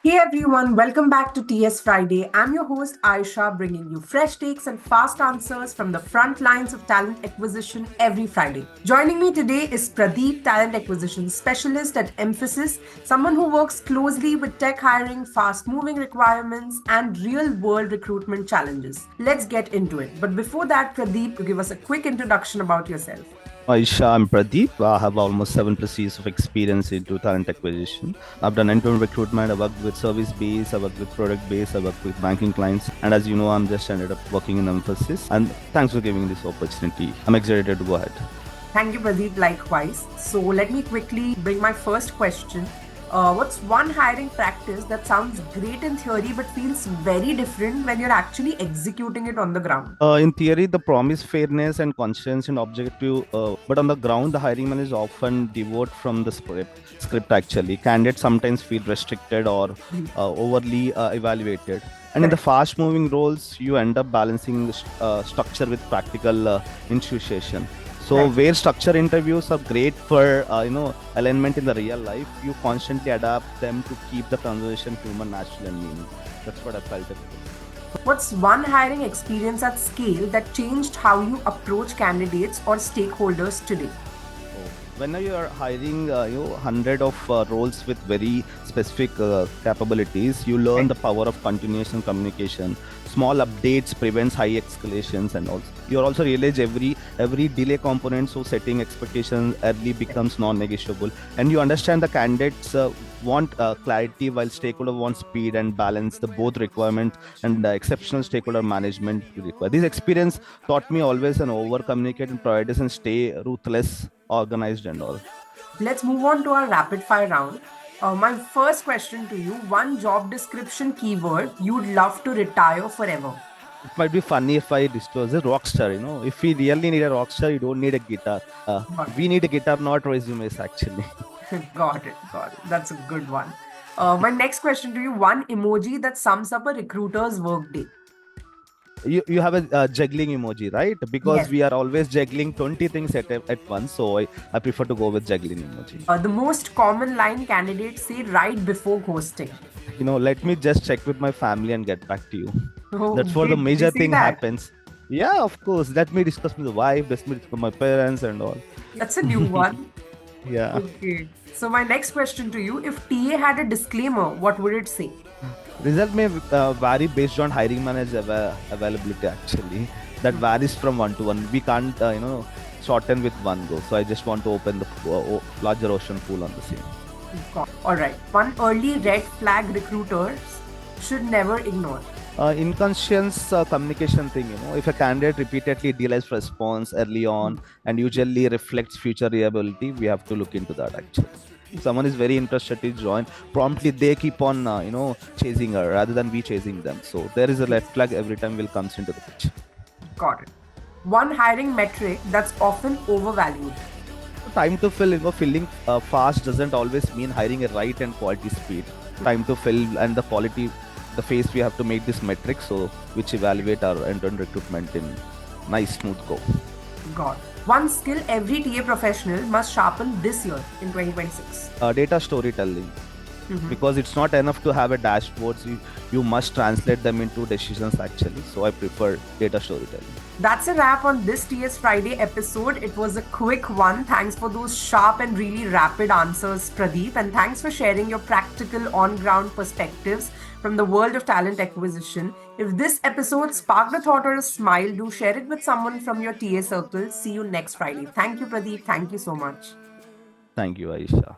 Hey everyone, welcome back to TS Friday. I'm your host Aisha, bringing you fresh takes and fast answers from the front lines of talent acquisition every Friday. Joining me today is Pradeep, talent acquisition specialist at Emphasis, someone who works closely with tech hiring, fast moving requirements, and real world recruitment challenges. Let's get into it. But before that, Pradeep, you give us a quick introduction about yourself. Aisha, I'm Pradeep. I have almost 7+ years of experience into talent acquisition. I've done end-to-end recruitment. I worked with service base. I worked with product base. I worked with banking clients. And as you know, I'm just ended up working in Emphasis. And thanks for giving this opportunity. I'm excited to go ahead. Thank you, Pradeep, likewise. So let me quickly bring my first question. What's one hiring practice that sounds great in theory but feels very different when you're actually executing it on the ground? In theory, the promise fairness and conscience and objective, but on the ground, the hiring managers often devote from the script actually. Candidates sometimes feel restricted or Mhm. overly evaluated. And in the Correct. fast moving roles, you end up balancing structure with practical intuition. So Right. where structure interviews are great for alignment in the real life, you constantly adapt them to keep the conversation human, natural, and meaningful. That's what I felt. What's one hiring experience at scale that changed how you approach candidates or stakeholders today? When you are hiring hundred of roles with very specific capabilities, you learn Right. the power of continuous and communication. Small updates prevents high escalations, and also you also realize every delay component, so setting expectations early becomes non-negotiable. And you understand the candidates want clarity while stakeholder want speed and balance the both requirements, and exceptional stakeholder management you require. This experience taught me always and over communicate and prioritize and stay ruthless, organized, and all. Let's move on to our rapid fire round. My first question to you, one job description keyword you'd love to retire forever. It might be funny if I disclose a rock star. If we really need a rock star, you don't need a guitar. Got We need a guitar, not resumes, actually. it. Got it. Got it. That's a good one. My next question to you, one emoji that sums up a recruiter's workday. You have a juggling emoji, right? Because Yes. we are always juggling 20 things at once. So I prefer to go with juggling emoji. The most common line candidates say right before ghosting. Let me just check with my family and get back to you. Oh, That's for the they major say thing that. happens. Yeah, of course. Let me discuss with the wife, let me discuss with my parents and all. That's a new one. Yeah. Okay. So my next question to you, if TA had a disclaimer, what would it say? Result may vary based on hiring manager availability actually. That varies from one to one. We can't, shorten with one go. So I just want to open the larger ocean pool on the same. All right. One early red flag recruiters should never ignore. Inconscious communication thing, if a candidate repeatedly delays response early on and usually reflects future reliability, we have to look into that actually. If someone is very interested to join, promptly they keep on chasing her rather than we chasing them, so there is a red flag every time will comes into the picture. Got it. One hiring metric that's often overvalued. Time to fill, filling fast doesn't always mean hiring a right and quality speed. Time to fill and the quality, the phase we have to make this metric, so which evaluate our end-to-end recruitment in nice smooth go. Got it. One skill every TA professional must sharpen this year in 2026. Data storytelling, Mhm. because it's not enough to have a dashboards, you must translate them into decisions actually, so I prefer data storytelling. That's a wrap on this TS Friday episode. It was a quick one. Thanks for those sharp and really rapid answers, Pradeep. And thanks for sharing your practical on ground perspectives from the world of talent acquisition. If this episode sparked a thought or a smile, do share it with someone from your TA circle. See you next Friday. Thank you, Pradeep. Thank you so much. Thank you, Aisha.